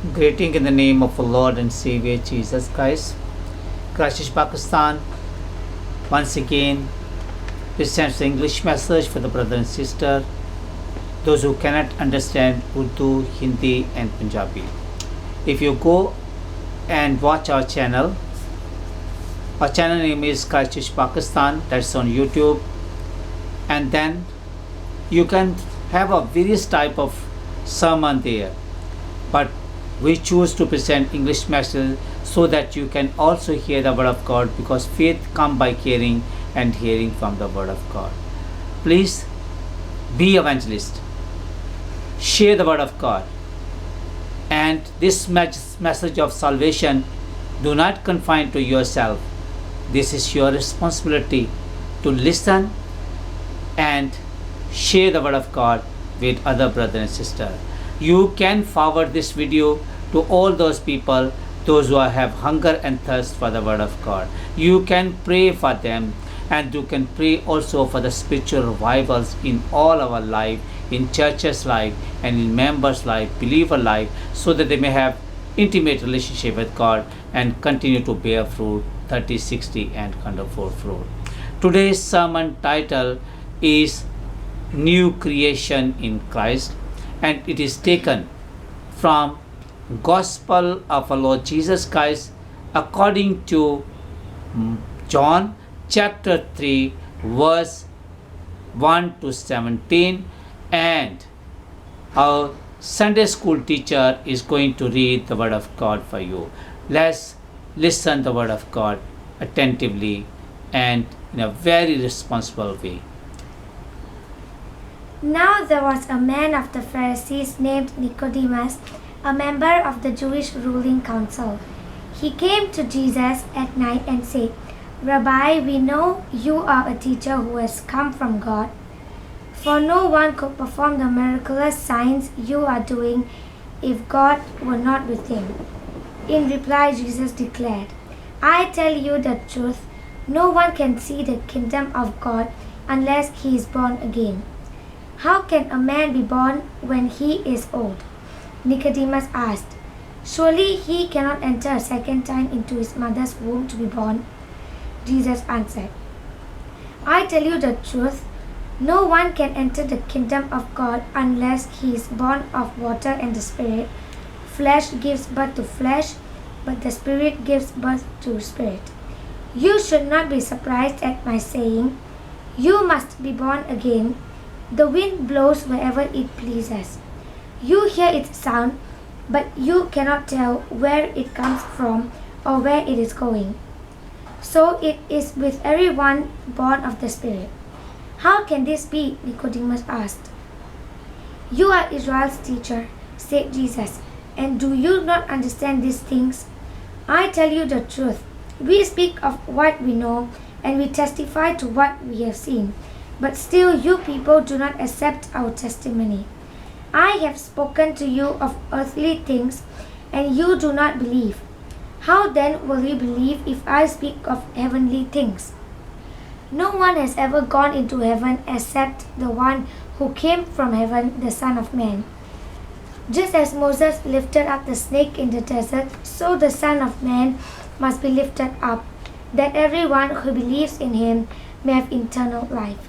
Greeting in the name of our Lord and Savior Jesus Christ. Karachi, Pakistan once again presents the English message for the brother and sister, those who cannot understand Urdu, Hindi and Punjabi. If you go and watch our channel name is Karachi, Pakistan, that's on YouTube, and then you can have a various type of sermon there, but we choose to present English message so that you can also hear the word of God, because faith comes by hearing and hearing from the word of God. Please be evangelist, share the word of God, and this message of salvation do not confine to yourself. This is your responsibility to listen and share the word of God with other brother and sister. You can forward this video to all those people, those who have hunger and thirst for the word of God. You can pray for them, and you can pray also for the spiritual revivals in all our life, in church's life and in members' life, believer life, so that they may have intimate relationship with God and continue to bear fruit, 30, 60 and 100-fold fruit. Today's sermon title is New Creation in Christ, and it is taken from Gospel of our Lord Jesus Christ according to John chapter 3 verse 1 to 17, and our Sunday school teacher is going to read the word of God for you. Let's listen the word of God attentively and in a very responsible way. Now there was a man of the Pharisees named Nicodemus, a member of the Jewish ruling council. He came to Jesus at night and said, "Rabbi, we know you are a teacher who has come from God, for no one could perform the miraculous signs you are doing if God were not with him." In reply, Jesus declared, "I tell you the truth, no one can see the kingdom of God unless he is born again. How can a man be born when he is old?" Nicodemus asked, "Surely he cannot enter a second time into his mother's womb to be born?" Jesus answered, "I tell you the truth, no one can enter the kingdom of God unless he is born of water and the Spirit. Flesh gives birth to flesh, but the Spirit gives birth to spirit. You should not be surprised at my saying, 'You must be born again.' The wind blows wherever it pleases. You hear its sound, but you cannot tell where it comes from or where it is going. So it is with everyone born of the Spirit." "How can this be?" Nicodemus asked. "You are Israel's teacher," said Jesus, "and do you not understand these things? I tell you the truth. We speak of what we know, and we testify to what we have seen, but still you people do not accept our testimony. I have spoken to you of earthly things, and you do not believe. How then will you believe if I speak of heavenly things? No one has ever gone into heaven except the one who came from heaven, the Son of Man. Just as Moses lifted up the snake in the desert, so the Son of Man must be lifted up, that everyone who believes in him may have eternal life.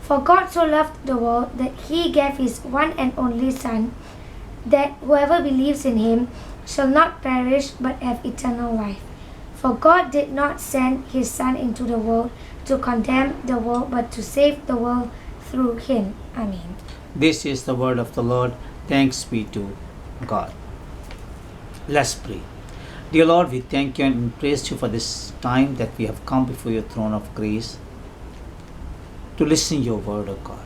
For God so loved the world that he gave his one and only Son, that whoever believes in him shall not perish but have eternal life. For God did not send his Son into the world to condemn the world, but to save the world through him." Amen. This is the word of the Lord. Thanks be to God. Let's pray. Dear Lord, we thank you and praise you for this time that we have come before your throne of grace to listen your word of God.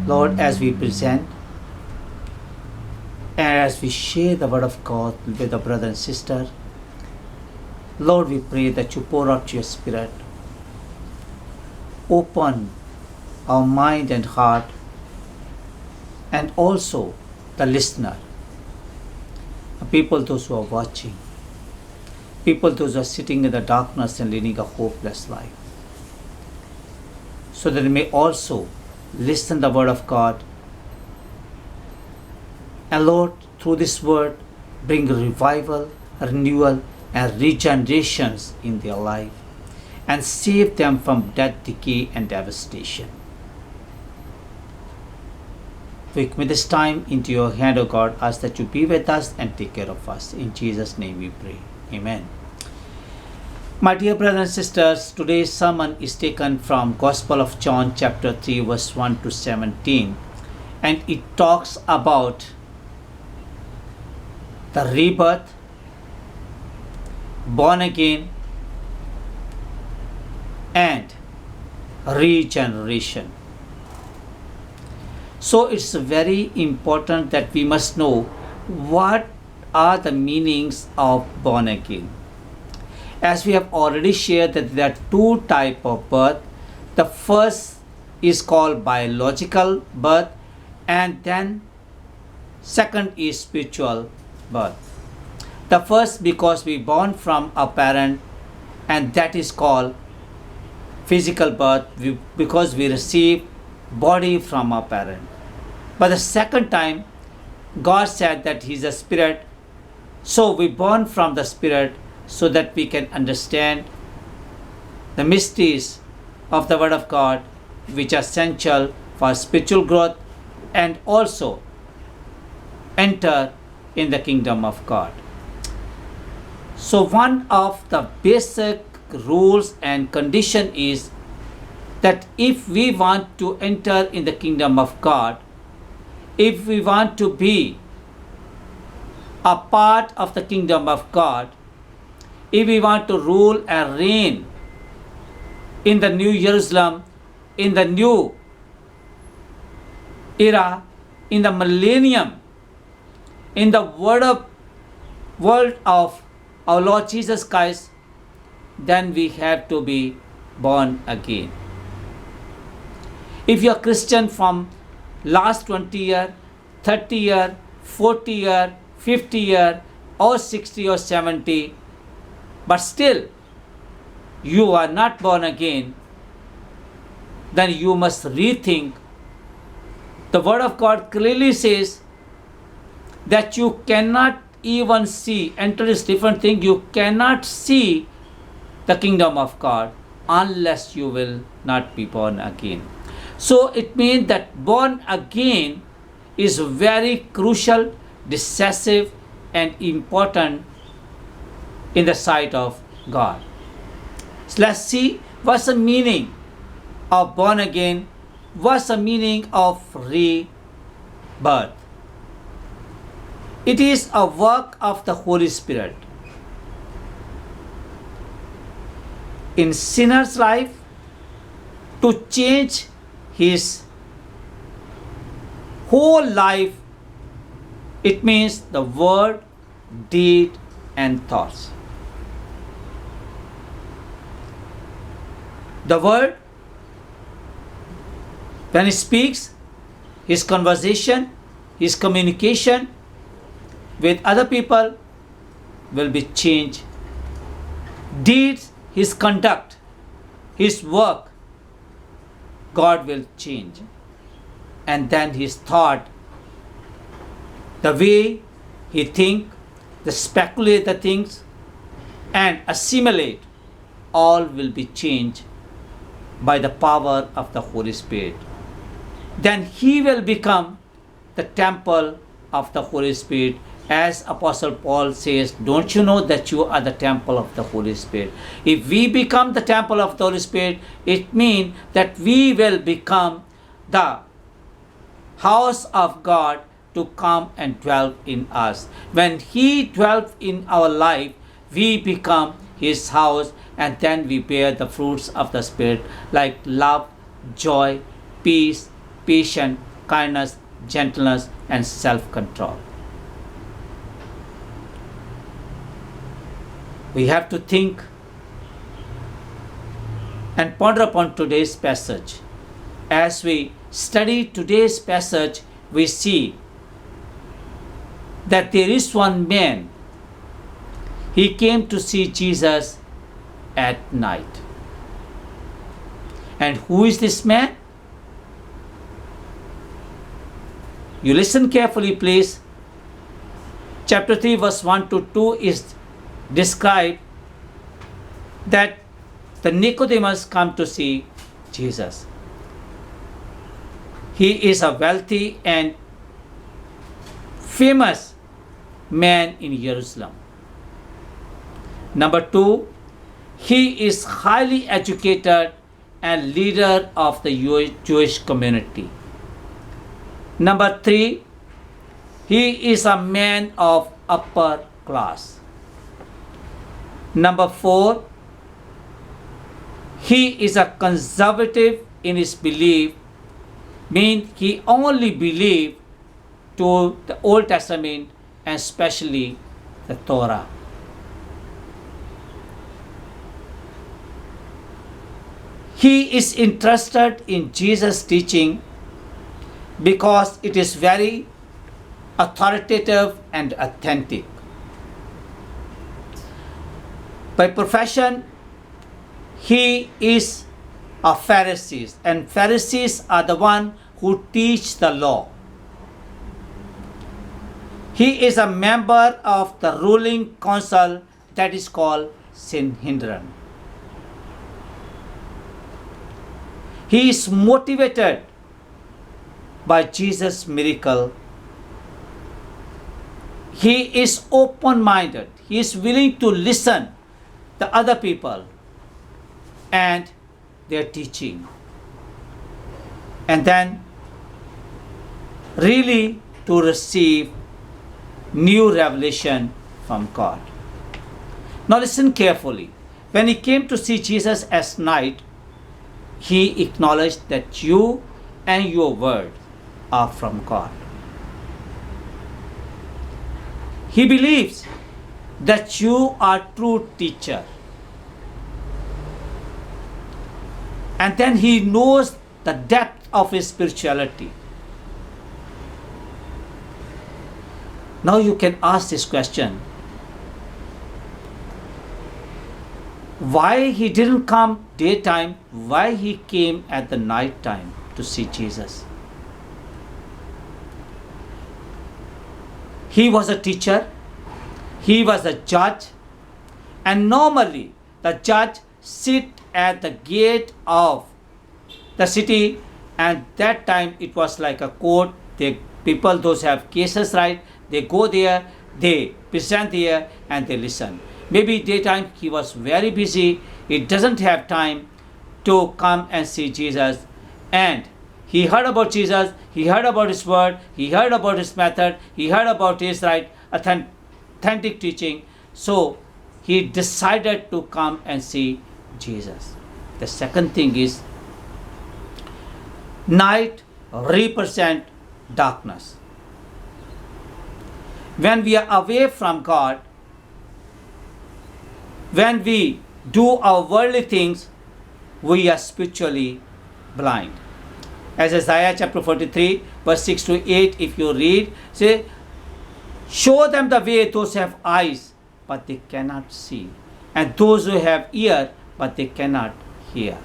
Lord, as we present and as we share the word of God with the brother and sister, Lord, we pray that you pour out your Spirit, open our mind and heart, and also the listener, people those who are watching, people those who are sitting in the darkness and leading a hopeless life, so that they may also listen the word of God And Lord, through this word, bring revival, renewal, and regenerations in their life, and save them from death, decay, and devastation. We commit this time into your hand, O God. Ask that you be with us and take care of us. In Jesus' name we pray. Amen. My dear brothers and sisters, today's sermon is taken from Gospel of John chapter 3 verse 1 to 17, and it talks about the rebirth, born again, and regeneration. So it's very important that we must know what are the meanings of born again. As we have already shared that there are two types of birth. The first is called biological birth, and then second is spiritual birth. The first because we born from a parent, and that is called physical birth, because we receive body from our parent. But the second time, God said that He is a spirit, so we born from the spirit, so that we can understand the mysteries of the Word of God, which are essential for spiritual growth, and also enter in the kingdom of God. So one of the basic rules and condition is that if we want to enter in the kingdom of God, if we want to be a part of the kingdom of God, if we want to rule and reign in the New Jerusalem, in the new era, in the millennium, in the world of our Lord Jesus Christ, then we have to be born again. If you are Christian from last 20 year, 30 year, 40 year, 50 year, or 60 or 70, but still you are not born again, then you must rethink. The Word of God clearly says that you cannot even see, enter this different thing, you cannot see the kingdom of God unless you will not be born again. So it means that born again is very crucial, decisive, and important in the sight of God. So let's see what's the meaning of born again, what's the meaning of rebirth. It is a work of the Holy Spirit in sinner's life to change his whole life. It means the word, deed, and thoughts. The word, when he speaks, his conversation, his communication with other people will be changed. Deeds, his conduct, his work, God will change. And then his thought, the way he think, the speculate the things and assimilate, all will be changed by the power of the Holy Spirit. Then he will become the temple of the Holy Spirit, as Apostle Paul says, don't you know that you are the temple of the Holy Spirit? If we become the temple of the Holy Spirit, it means that we will become the house of God to come and dwell in us. When He dwells in our life, we become His house, and then we bear the fruits of the Spirit like love, joy, peace, patience, kindness, gentleness, and self-control. We have to think and ponder upon today's passage. As we study today's passage, we see that there is one man. He came to see Jesus at night. And who is this man? You listen carefully, please. chapter 3 verse 1 to 2 is described that the Nicodemus come to see Jesus. He is a wealthy and famous man in Jerusalem. Number 2, he is highly educated and leader of the Jewish community. Number 3, he is a man of upper class. Number 4, he is a conservative in his belief, means he only believed to the Old Testament and especially the Torah. He is interested in Jesus' teaching because it is very authoritative and authentic. By profession, he is a Pharisee, and Pharisees are the one who teach the law. He is a member of the ruling council that is called Sanhedrin. He is motivated by Jesus' miracle. He is open-minded. He is willing to listen to other people and their teaching, and then really to receive new revelation from God. Now listen carefully. When he came to see Jesus at night, he acknowledged that you and your word are from God. He believes that you are true teacher. And then he knows the depth of his spirituality. Now you can ask this question. Why he didn't come daytime? Why he came at the night time to see Jesus? He was a teacher. He was a judge. And normally the judge sit at the gate of the city, and that time it was like a court. People, those have cases, right, they go there, they present there, and they listen. Maybe daytime he was very busy, he doesn't have time to come and see Jesus, and he heard about Jesus, he heard about his word, he heard about his method, he heard about his authentic teaching, so he decided to come and see Jesus. The second thing is, night represent darkness. When we are away from God, when we do our worldly things, we are spiritually blind. As Isaiah chapter 43 verse 6 to 8, if you read, say, show them the way those who have eyes, but they cannot see, and those who have ear, but they cannot hear.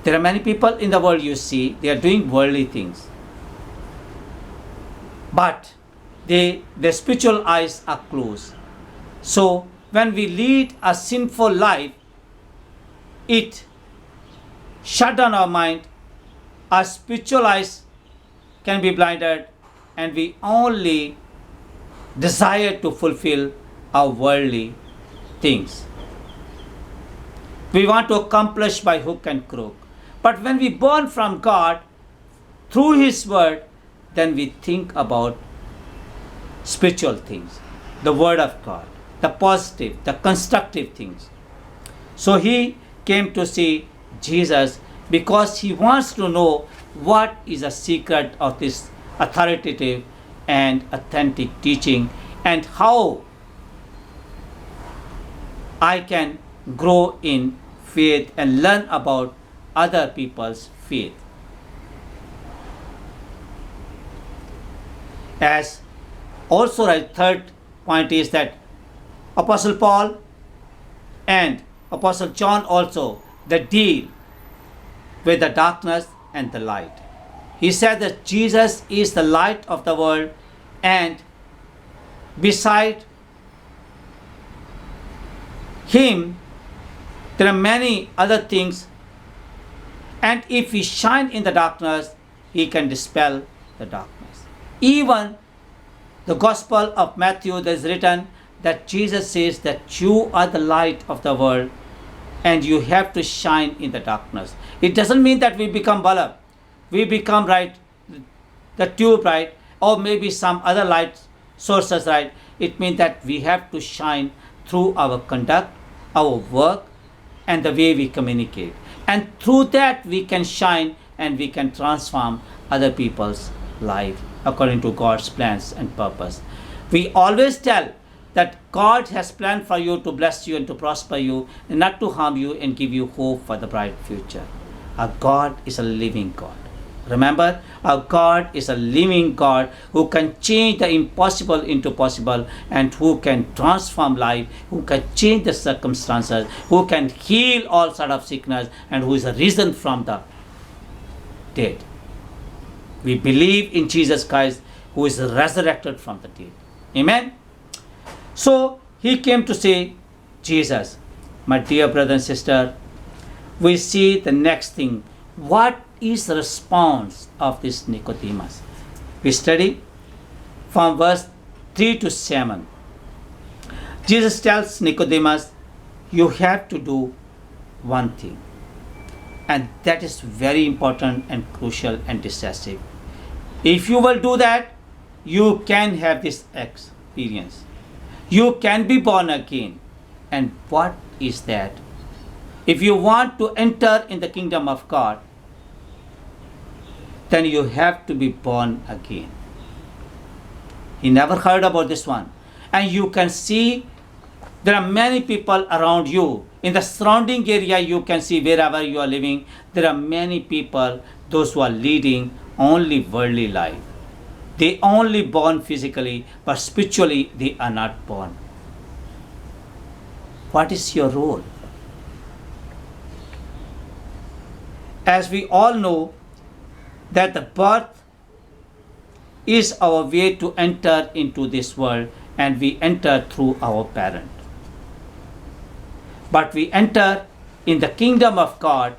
There are many people in the world, you see, they are doing worldly things, but their spiritual eyes are closed. So when we lead a sinful life, it shut down our mind, our spiritual eyes can be blinded, and we only desire to fulfill our worldly things. We want to accomplish by hook and crook. But when we burn from God through His Word, then we think about spiritual things, the Word of God, the positive, the constructive things. So he came to see Jesus because he wants to know what is the secret of this authoritative and authentic teaching, and how I can grow in faith and learn about other people's faith. As also a third point is that Apostle Paul and Apostle John also, they deal with the darkness and the light. He said that Jesus is the light of the world, And beside him, there are many other things. And if we shine in the darkness, he can dispel the darkness. Even the Gospel of Matthew, there is written that Jesus says that you are the light of the world and you have to shine in the darkness. It doesn't mean that we become bulb, we become right, the tube, right, or maybe some other light sources, right. It means that we have to shine through our conduct, our work, and the way we communicate. And through that we can shine and we can transform other people's life according to God's plans and purpose. We always tell that God has planned for you to bless you and to prosper you and not to harm you and give you hope for the bright future. Our God is a living God. Remember, our God is a living God who can change the impossible into possible and who can transform life, who can change the circumstances, who can heal all sort of sickness, and who is risen from the dead. We believe in Jesus Christ who is resurrected from the dead. Amen. So he came to say, Jesus, my dear brother and sister, we see the next thing. What is the response of this Nicodemus? We study from verse 3 to 7. Jesus tells Nicodemus, you have to do one thing. And that is very important and crucial and decisive. If you will do that, you can have this experience. You can be born again. And what is that? If you want to enter in the kingdom of God, then you have to be born again. He never heard about this one. And you can see there are many people around you. In the surrounding area, you can see wherever you are living, there are many people, those who are leading only worldly life. They only born physically, but spiritually they are not born. What is your role? As we all know, that the birth is our way to enter into this world, and we enter through our parent. But we enter in the kingdom of God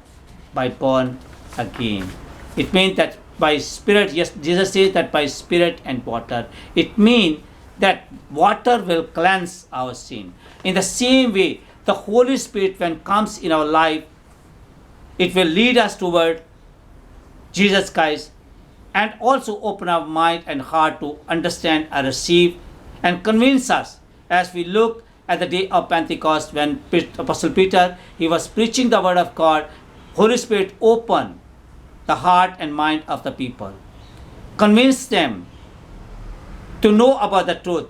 by born again. It means that by spirit, yes, Jesus says that by spirit and water. It means that water will cleanse our sin. In the same way, the Holy Spirit, when comes in our life, it will lead us toward Jesus Christ and also open our mind and heart to understand and receive and convince us. As we look at the day of Pentecost, when Apostle Peter, he was preaching the word of God, Holy Spirit opened the heart and mind of the people, convinced them to know about the truth,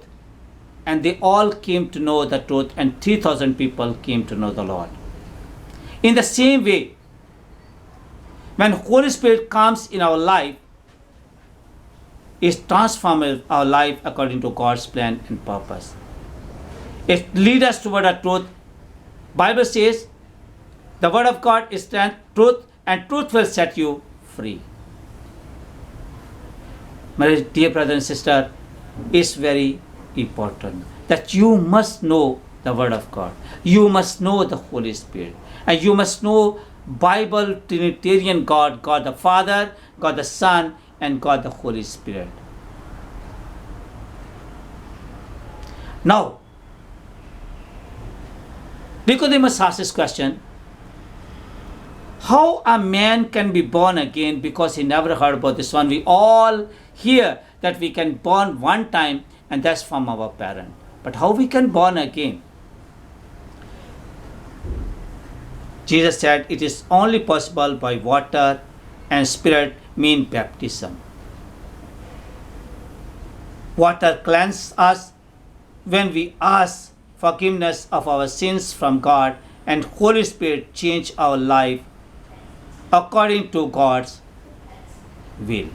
and they all came to know the truth, and 3,000 people came to know the Lord. In the same way, when Holy Spirit comes in our life, it transforms our life according to God's plan and purpose. It leads us toward the truth. Bible says the word of God is truth, and truth will set you free. My dear brother and sister, it's very important that you must know the word of God. You must know the Holy Spirit, and you must know Bible Trinitarian God, God the Father, God the Son, and God the Holy Spirit. Now, Nicodemus asked this question, how a man can be born again, because he never heard about this one. We all hear that we can born one time, and that's from our parent. But how we can born again? Jesus said it is only possible by water and spirit, mean baptism. Water cleanses us when we ask forgiveness of our sins from God, and Holy Spirit change our life according to God's will.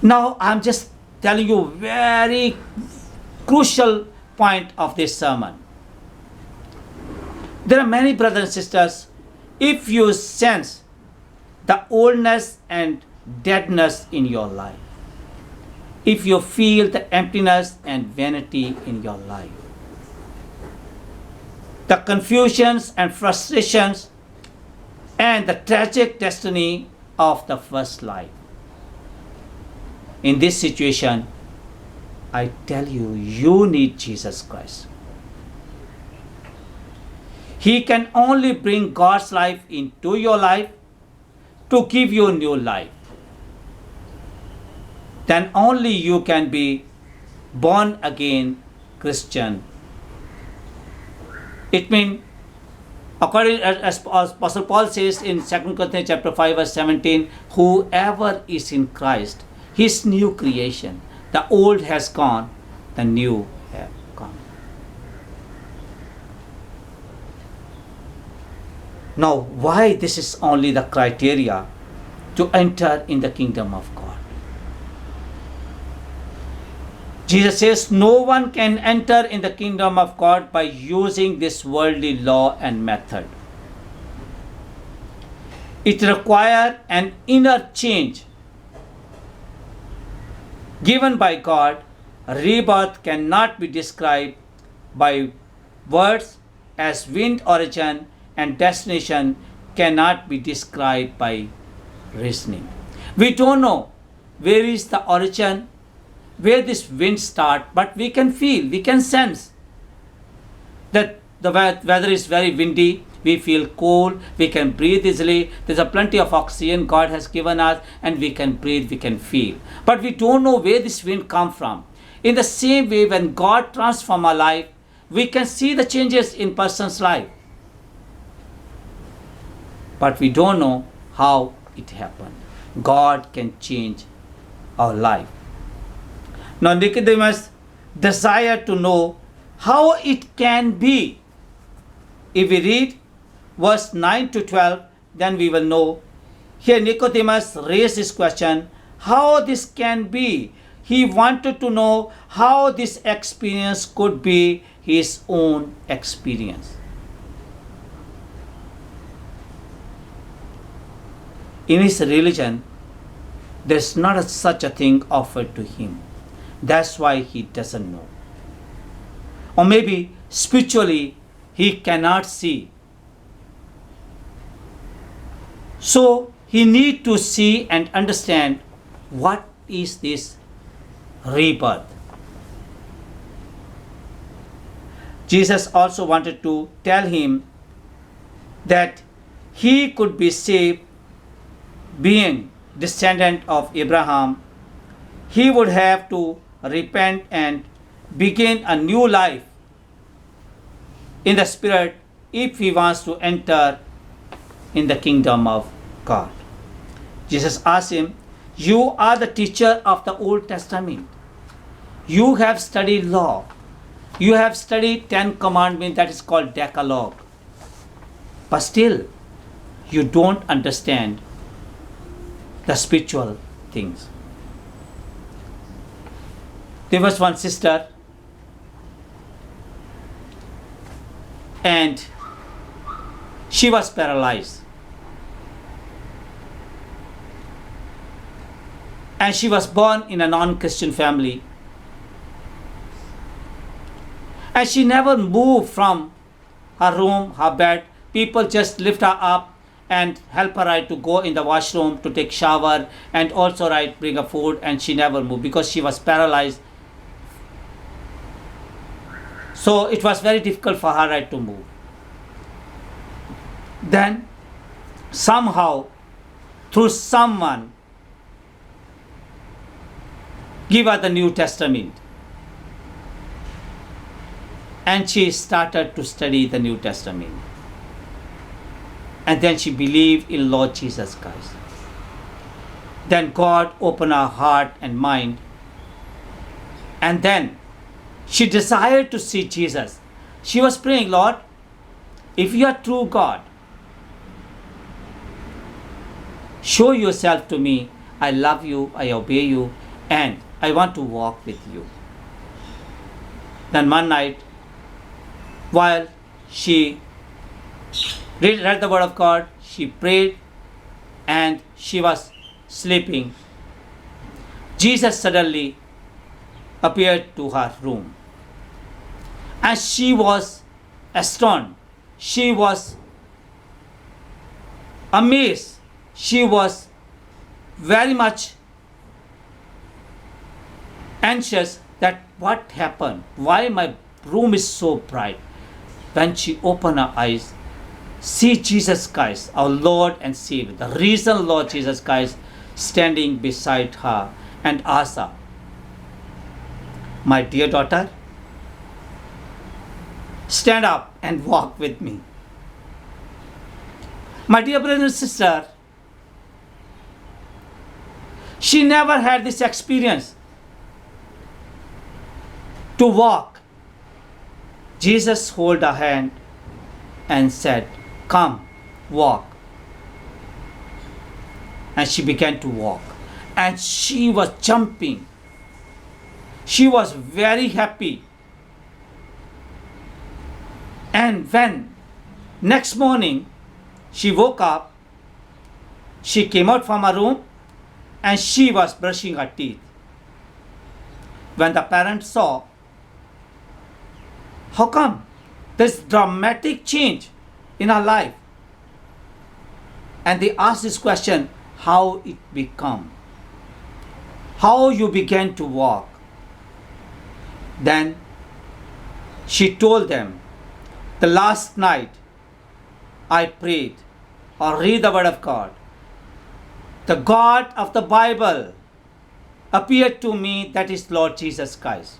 Now I'm just telling you very crucial point of this sermon. There are many brothers and sisters, if you sense the oldness and deadness in your life, if you feel the emptiness and vanity in your life, the confusions and frustrations, and the tragic destiny of the first life. In this situation, I tell you, you need Jesus Christ. He can only bring God's life into your life to give you new life. Then only you can be born again Christian. It means, according as Apostle Paul says in 2 Corinthians chapter 5 verse 17, whoever is in Christ, his new creation. The old has gone, the new have come. Now, why this is only the criteria to enter in the kingdom of God? Jesus says no one can enter in the kingdom of God by using this worldly law and method. It requires an inner change given by God. Rebirth cannot be described by words, as wind origin and destination cannot be described by reasoning. We don't know where is the origin, where this wind start, but we can feel, we can sense that the weather is very windy, we feel cold, we can breathe easily, there's a plenty of oxygen God has given us, and we can breathe, we can feel. But we don't know where this wind come from. In the same way, when God transforms our life, we can see the changes in person's life. But we don't know how it happened. God can change our life. Now Nicodemus desired to know how it can be. If we read verse 9 to 12, then we will know. Here Nicodemus raised this question, how this can be. He wanted to know how this experience could be his own experience. In his religion, there's not such a thing offered to him. That's why he doesn't know. Or maybe spiritually he cannot see. So he need to see and understand what is this rebirth. Jesus also wanted to tell him that he could be saved being descendant of Abraham. He would have to repent and begin a new life in the Spirit if he wants to enter in the kingdom of God. Jesus asked him, you are the teacher of the Old Testament. You have studied law. You have studied 10 commandments, that is called Decalogue. But still, you don't understand the spiritual things. There was one sister, and she was paralyzed. And she was born in a non-Christian family. And she never moved from her room, her bed. People just lift her up and help her to go in the washroom to take shower, and also bring her food, and she never moved because she was paralyzed. So it was very difficult for her to move. Then somehow, through someone, give her the New Testament. And she started to study the New Testament. And then she believed in Lord Jesus Christ. Then God opened her heart and mind. And then she desired to see Jesus. She was praying, Lord, if you are true God, show yourself to me. I love you, I obey you, and I want to walk with you. Then one night, while she read the word of God, she prayed, and she was sleeping. Jesus suddenly appeared to her room. And she was astonished. She was amazed. She was very much anxious that what happened, why my room is so bright. When she opened her eyes, see Jesus Christ, our Lord and Savior, the risen Lord Jesus Christ, standing beside her, and asked her, my dear daughter, stand up and walk with me. My dear brother and sister, she never had this experience to walk. Jesus held her hand and said, come, walk. And she began to walk. And she was jumping. She was very happy. And when next morning she woke up, she came out from her room and she was brushing her teeth. When the parents saw, how come this dramatic change in her life? And they asked this question, how it become? How you began to walk? Then she told them, the last night I prayed or read the word of God. The God of the Bible appeared to me, that is Lord Jesus Christ.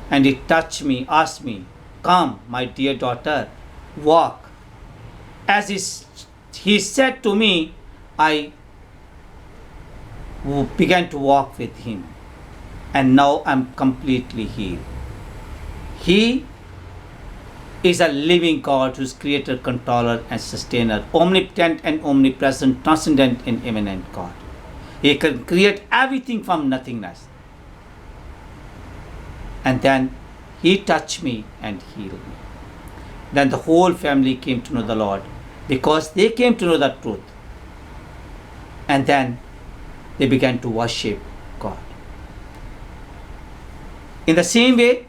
And he touched me, asked me, come, my dear daughter, walk. As he said to me, I began to walk with him. And now I'm completely healed. He is a living God who is creator, controller, and sustainer, omnipotent and omnipresent, transcendent and immanent God. He can create everything from nothingness. And then he touched me and healed me. Then the whole family came to know the Lord because they came to know the truth. And then they began to worship God. In the same way,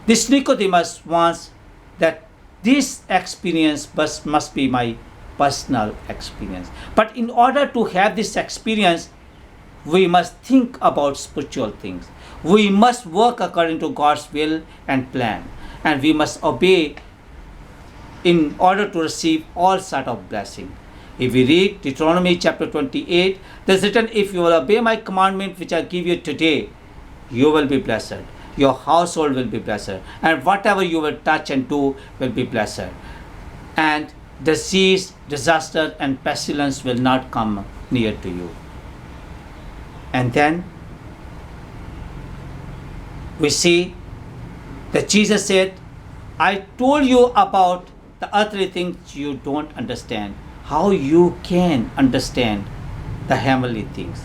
this Nicodemus wants that this experience must be my personal experience. But in order to have this experience, we must think about spiritual things. We must work according to God's will and plan. And we must obey in order to receive all sort of blessing. If we read Deuteronomy chapter 28, there's written, if you will obey my commandment which I give you today, you will be blessed. Your household will be blessed. And whatever you will touch and do will be blessed. And disease, disaster, and pestilence will not come near to you. And then we see that Jesus said, I told you about the earthly things you don't understand. How you can understand the heavenly things?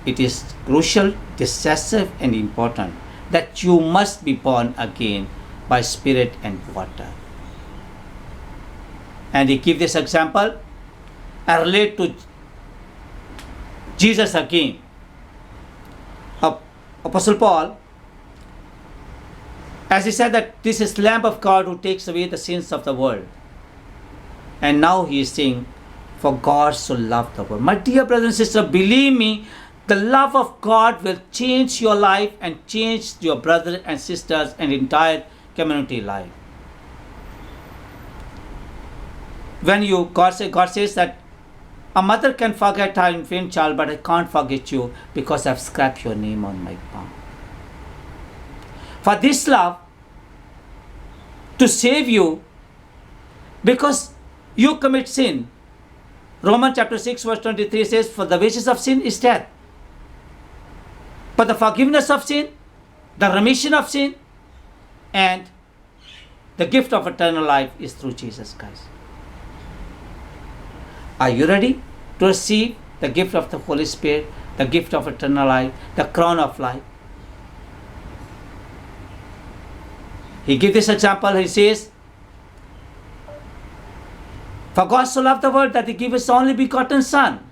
It is crucial, decisive, and important that you must be born again by spirit and water. And he gives this example and relate to Jesus again. Apostle Paul, as he said that this is Lamb of God who takes away the sins of the world. And now he is saying, for God so loved the world. My dear brothers and sisters, believe me, the love of God will change your life and change your brothers and sisters and entire community life. When God says that a mother can forget her infant child, but I can't forget you because I've scratched your name on my palm. For this love to save you, because you commit sin. Romans chapter 6 verse 23 says, for the wages of sin is death. But the forgiveness of sin, the remission of sin, and the gift of eternal life is through Jesus Christ. Are you ready to receive the gift of the Holy Spirit, the gift of eternal life, the crown of life? He gives this example. He says, for God so loved the world that he gave his only begotten Son,